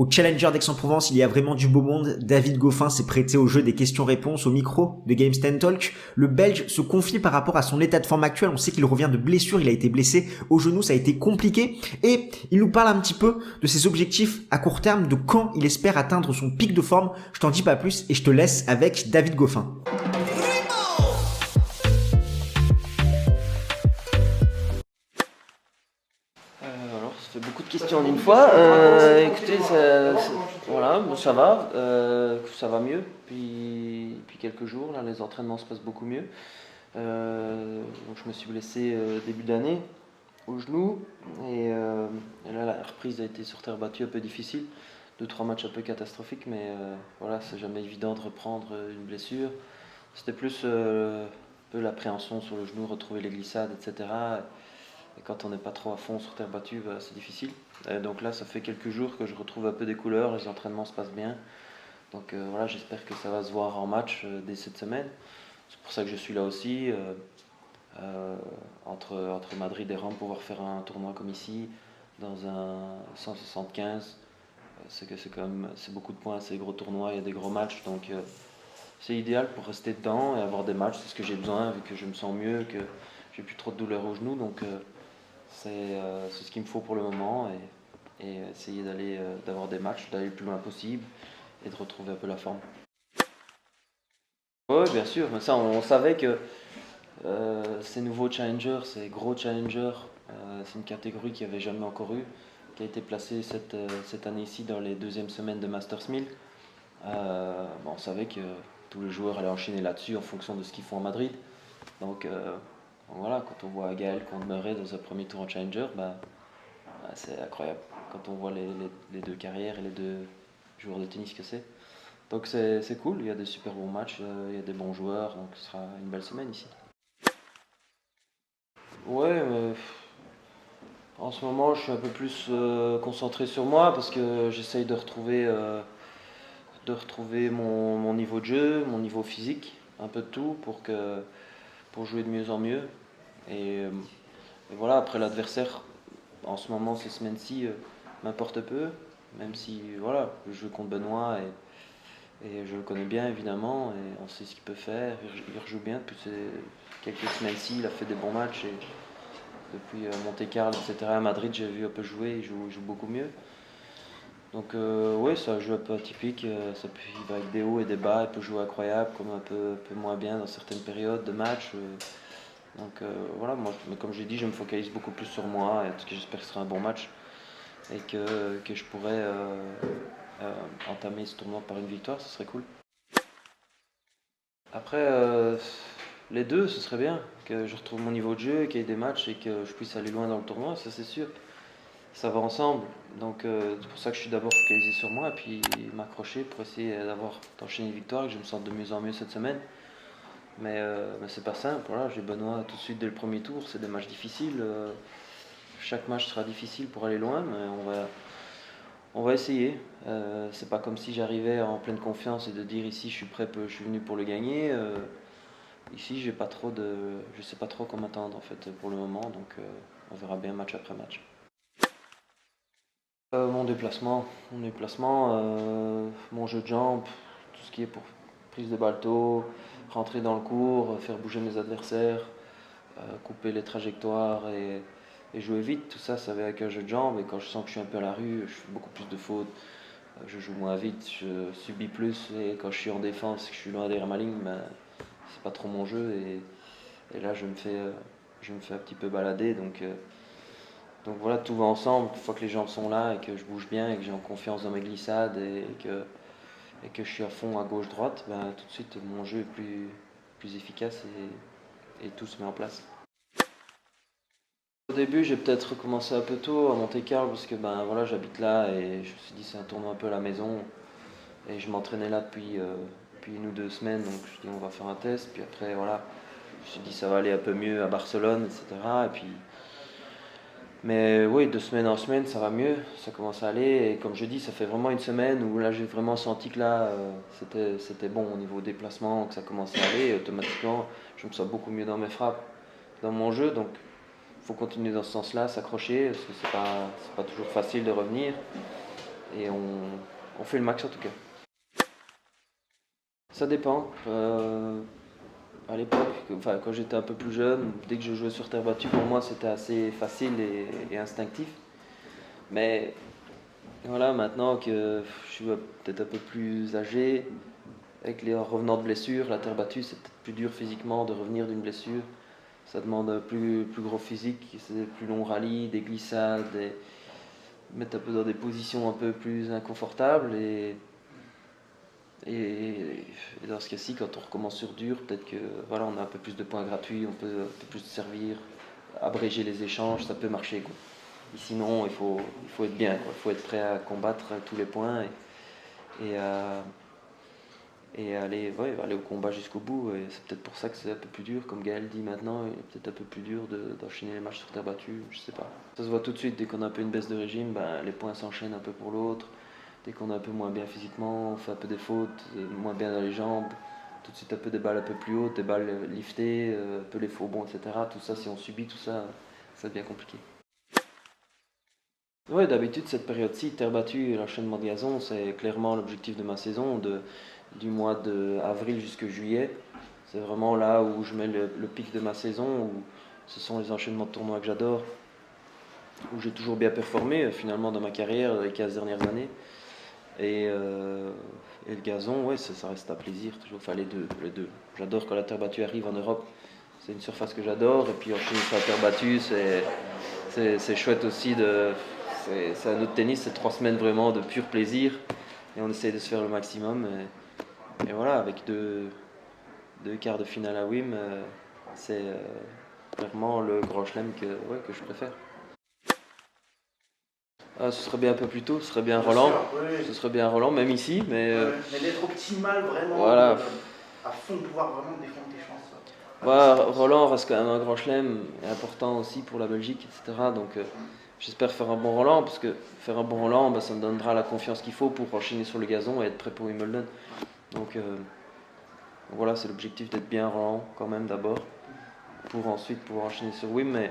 Au Challenger d'Aix-en-Provence, il y a vraiment du beau monde. David Goffin s'est prêté au jeu des questions-réponses au micro de Games 10 Talk. Le Belge se confie par rapport à son état de forme actuel. On sait qu'il revient de blessure, il a été blessé au genou, ça a été compliqué. Et il nous parle un petit peu de ses objectifs à court terme, de quand il espère atteindre son pic de forme. Je t'en dis pas plus et je te laisse avec David Goffin. Alors, ça fait beaucoup de questions en une fois. Écoutez, voilà, bon, ça va mieux. Puis quelques jours, là, les entraînements se passent beaucoup mieux. Donc, je me suis blessé début d'année au genou. Et là, la reprise a été sur terre battue un peu difficile. 2-3 matchs un peu catastrophiques, mais voilà, c'est jamais évident de reprendre une blessure. C'était plus un peu l'appréhension sur le genou, retrouver les glissades, etc. Et quand on n'est pas trop à fond sur terre battue, bah, c'est difficile. Donc là, ça fait quelques jours que je retrouve un peu des couleurs, les entraînements se passent bien. Donc voilà, j'espère que ça va se voir en match dès cette semaine. C'est pour ça que je suis là aussi, entre Madrid et Rome, pouvoir faire un tournoi comme ici, dans un 175. C'est beaucoup de points, c'est des gros tournois, il y a des gros matchs. Donc c'est idéal pour rester dedans et avoir des matchs, c'est ce que j'ai besoin, vu que je me sens mieux, que j'ai plus trop de douleurs au genou. Donc c'est ce qu'il me faut pour le moment et essayer d'avoir des matchs, d'aller le plus loin possible et de retrouver un peu la forme. Oui, bien sûr, mais ça on savait que ces nouveaux challengers, ces gros challengers, c'est une catégorie qui n'avait jamais encore eu, qui a été placée cette année-ci dans les deuxièmes semaines de Masters 1000. On savait que tous les joueurs allaient enchaîner là-dessus en fonction de ce qu'ils font à Madrid. Donc voilà, quand on voit Gaël contre Murray dans un premier tour en challenger, c'est incroyable quand on voit les deux carrières et les deux joueurs de tennis que c'est. Donc c'est cool, il y a des super bons matchs, il y a des bons joueurs, donc ce sera une belle semaine ici. Ouais, mais en ce moment je suis un peu plus concentré sur moi parce que j'essaye de retrouver mon niveau de jeu, mon niveau physique, un peu de tout pour jouer de mieux en mieux. Et voilà, après l'adversaire, en ce moment, ces semaines-ci, m'importe peu, même si voilà, je joue contre Benoît et je le connais bien évidemment, et on sait ce qu'il peut faire, il rejoue bien depuis quelques semaines-ci, il a fait des bons matchs, et depuis Monte-Carlo, etc. à Madrid, j'ai vu un peu jouer, il joue beaucoup mieux. Donc oui, c'est un jeu un peu atypique, il va avec des hauts et des bas, il peut jouer incroyable, comme un peu moins bien dans certaines périodes de match. Donc voilà, moi, mais comme j'ai dit, je me focalise beaucoup plus sur moi, et parce que j'espère que ce sera un bon match et que je pourrais entamer ce tournoi par une victoire, ce serait cool. Après, les deux, ce serait bien, que je retrouve mon niveau de jeu, qu'il y ait des matchs et que je puisse aller loin dans le tournoi, ça c'est sûr. Ça va ensemble, donc c'est pour ça que je suis d'abord focalisé sur moi et puis m'accrocher pour essayer d'enchaîner les victoires et que je me sente de mieux en mieux cette semaine. Mais c'est pas simple, voilà, j'ai Benoît tout de suite dès le premier tour, c'est des matchs difficiles. Chaque match sera difficile pour aller loin, mais on va essayer. C'est pas comme si j'arrivais en pleine confiance et de dire ici je suis prêt, je suis venu pour le gagner. Ici je sais pas trop comment m'attendre en fait pour le moment, donc on verra bien match après match. Mon jeu de jambes, tout ce qui est pour prise de balle tôt, rentrer dans le cours, faire bouger mes adversaires, couper les trajectoires et jouer vite. Tout ça, ça va avec un jeu de jambes. Et quand je sens que je suis un peu à la rue, je fais beaucoup plus de fautes, je joue moins vite, je subis plus. Et quand je suis en défense, que je suis loin derrière ma ligne, c'est pas trop mon jeu. Et là, je me fais un petit peu balader. Donc voilà, tout va ensemble. Une fois que les jambes sont là et que je bouge bien et que j'ai en confiance dans mes glissades et que je suis à fond à gauche-droite, tout de suite mon jeu est plus efficace et tout se met en place. Au début, j'ai peut-être commencé un peu tôt à Monte-Carlo parce que voilà, j'habite là et je me suis dit c'est un tournoi un peu à la maison et je m'entraînais là depuis 1 ou 2 semaines, donc je me suis dit on va faire un test. Puis après voilà, je me suis dit ça va aller un peu mieux à Barcelone, etc. Mais oui, de semaine en semaine, ça va mieux, ça commence à aller. Et comme je dis, ça fait vraiment une semaine où là, j'ai vraiment senti que là, c'était bon au niveau déplacement, que ça commençait à aller. Et automatiquement, je me sens beaucoup mieux dans mes frappes, dans mon jeu. Donc, il faut continuer dans ce sens-là, s'accrocher, parce que c'est pas toujours facile de revenir. et on fait le max en tout cas. Ça dépend. À l'époque, quand j'étais un peu plus jeune, dès que je jouais sur terre battue, pour moi c'était assez facile et instinctif. Mais voilà, maintenant que je suis peut-être un peu plus âgé, avec les revenants de blessure, la terre battue c'est peut-être plus dur physiquement de revenir d'une blessure. Ça demande plus gros physique, c'est des plus longs rallyes, des glissades, mettre un peu dans des positions un peu plus inconfortables. Et dans ce cas-ci, quand on recommence sur dur, peut-être que voilà, on a un peu plus de points gratuits, on peut un peu plus servir, abréger les échanges, ça peut marcher, quoi. Et sinon, il faut être bien, quoi. Il faut être prêt à combattre tous les points et, à- et aller au combat jusqu'au bout. Et c'est peut-être pour ça que c'est un peu plus dur, comme Gaël dit maintenant, il est peut-être un peu plus dur d'enchaîner les matchs sur terre battue, je sais pas. Ça se voit tout de suite, dès qu'on a un peu une baisse de régime, ben, les points s'enchaînent un peu pour l'autre. Dès qu'on est un peu moins bien physiquement, on fait un peu des fautes, moins bien dans les jambes, tout de suite un peu des balles un peu plus hautes, des balles liftées, un peu les faux bons, etc. Tout ça, si on subit tout ça, ça devient compliqué. Ouais, d'habitude, cette période-ci, terre battue et l'enchaînement de gazon, c'est clairement l'objectif de ma saison, du mois d'avril jusqu'à juillet. C'est vraiment là où je mets le pic de ma saison, où ce sont les enchaînements de tournois que j'adore, où j'ai toujours bien performé finalement dans ma carrière les 15 dernières années. Et, euh, et le gazon, ouais, ça reste un plaisir toujours. Enfin, les deux, les deux. J'adore quand la terre battue arrive en Europe. C'est une surface que j'adore. Et puis enchaîner sur la terre battue, c'est chouette aussi. C'est un autre tennis, c'est 3 semaines vraiment de pur plaisir. Et on essaie de se faire le maximum. Et voilà, avec deux quarts de finale à Wim, c'est clairement le grand chelem que je préfère. Ah, ce serait bien un peu plus tôt, ce serait bien Bien Roland. sûr, oui. Ce serait bien Roland, même ici, mais Mais d'être optimal vraiment, voilà. à fond, pouvoir vraiment défendre tes chances. Roland reste quand même un grand chelem, important aussi pour la Belgique, etc. Donc j'espère faire un bon Roland, parce que faire un bon Roland, bah, ça me donnera la confiance qu'il faut pour enchaîner sur le gazon et être prêt pour Wimbledon. Donc voilà, c'est l'objectif d'être bien Roland quand même d'abord, pour ensuite pouvoir enchaîner sur Wim. Mais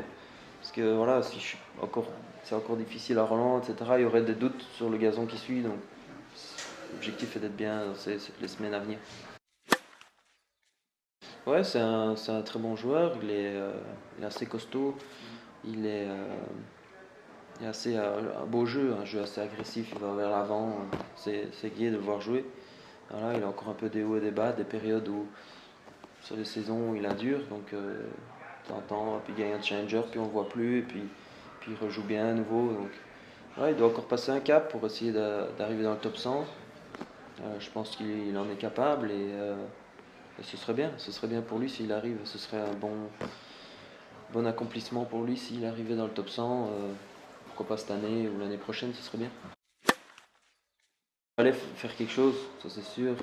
parce que voilà, si je suis encore, c'est encore difficile à Roland, etc. Il y aurait des doutes sur le gazon qui suit, donc l'objectif est d'être bien dans les semaines à venir. Ouais, c'est un très bon joueur, il est assez costaud, il est, euh, il a assez un beau jeu, un jeu assez agressif, il va vers l'avant, c'est gai de le voir jouer. Voilà, il a encore un peu des hauts et des bas, des périodes où sur les saisons où il a dur, donc de temps en temps, puis il gagne un challenger, puis on le voit plus, puis il rejoue bien à nouveau. Donc ouais, il doit encore passer un cap pour essayer d'arriver dans le top 100. Je pense qu'il en est capable et ce serait bien pour lui s'il arrive, ce serait un bon accomplissement pour lui s'il arrivait dans le top 100. Pourquoi pas cette année ou l'année prochaine, ce serait bien. Il fallait faire quelque chose, ça c'est sûr.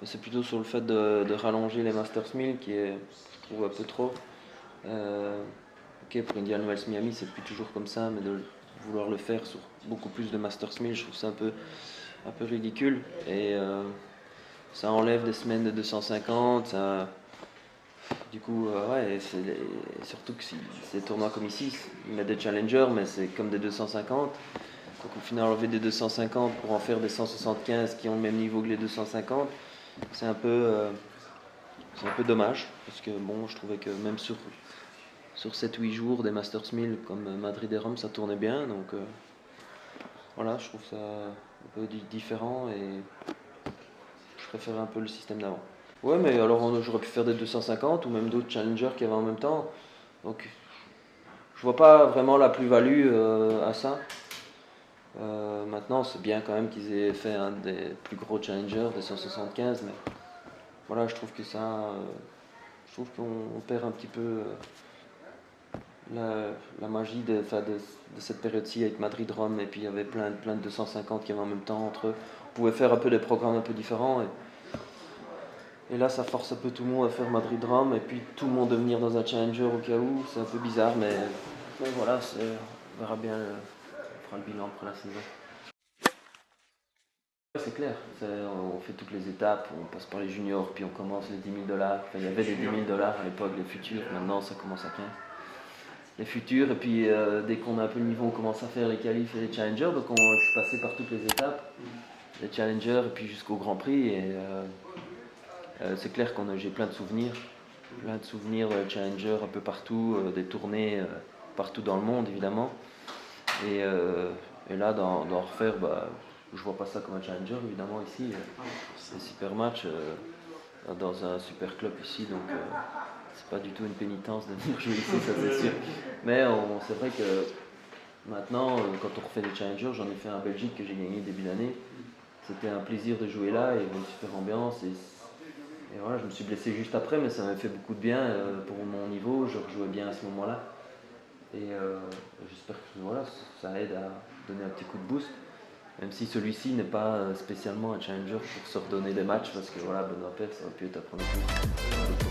Mais c'est plutôt sur le fait de rallonger les Masters 1000 qui est, je trouve, un peu trop. Ok, pour Indian Wells Miami, c'est plus toujours comme ça, mais de vouloir le faire sur beaucoup plus de Masters 1000, je trouve ça un peu ridicule. Et ça enlève des semaines de 250. Du coup, ouais, surtout que si c'est des tournois comme ici, ils mettent des challengers, mais c'est comme des 250. Donc au final, enlever des 250 pour en faire des 175 qui ont le même niveau que les 250, c'est c'est un peu dommage. Parce que bon, je trouvais que même sur 7-8 jours des Masters 1000 comme Madrid et Rome, ça tournait bien. Donc voilà, je trouve ça un peu différent et je préférais un peu le système d'avant. Ouais, mais alors j'aurais pu faire des 250 ou même d'autres challengers qu'il y avait en même temps. Donc je vois pas vraiment la plus-value à ça. Maintenant, c'est bien quand même qu'ils aient fait un des plus gros challengers, des 175, mais voilà, je trouve que je trouve qu'on perd un petit peu la magie de cette période-ci avec Madrid-Rome, et puis il y avait plein de 250 qui avaient en même temps entre eux. On pouvait faire un peu des programmes un peu différents, et là ça force un peu tout le monde à faire Madrid-Rome, et puis tout le monde de venir dans un challenger au cas où, c'est un peu bizarre, mais voilà, on verra bien, on fera le bilan après la saison. C'est clair, on fait toutes les étapes, on passe par les juniors, puis on commence les 10 000 $. Enfin, il y avait des 10 000 $ à l'époque, les futurs, maintenant ça commence à 15. les futurs. Et puis dès qu'on a un peu le niveau, on commence à faire les qualifs et les challengers. Donc je suis passé par toutes les étapes, les challengers et puis jusqu'au Grand Prix. Et c'est clair que j'ai plein de souvenirs. Plein de souvenirs challenger un peu partout, des tournées partout dans le monde évidemment. Et là, d'en refaire, je vois pas ça comme un challenger évidemment ici. C'est un super match dans un super club ici, donc c'est pas du tout une pénitence de venir jouer ici, ça c'est sûr. Mais c'est vrai que maintenant, quand on refait des challengers, j'en ai fait un en Belgique que j'ai gagné début d'année. C'était un plaisir de jouer là, il y avait une super ambiance. Et voilà, je me suis blessé juste après, mais ça m'a fait beaucoup de bien pour mon niveau. Je rejouais bien à ce moment-là. Et j'espère que voilà, ça aide à donner un petit coup de boost. Même si celui-ci n'est pas spécialement un challenger pour se redonner des matchs, parce que voilà, Benoît Paire, ça aurait pu être un premier coup.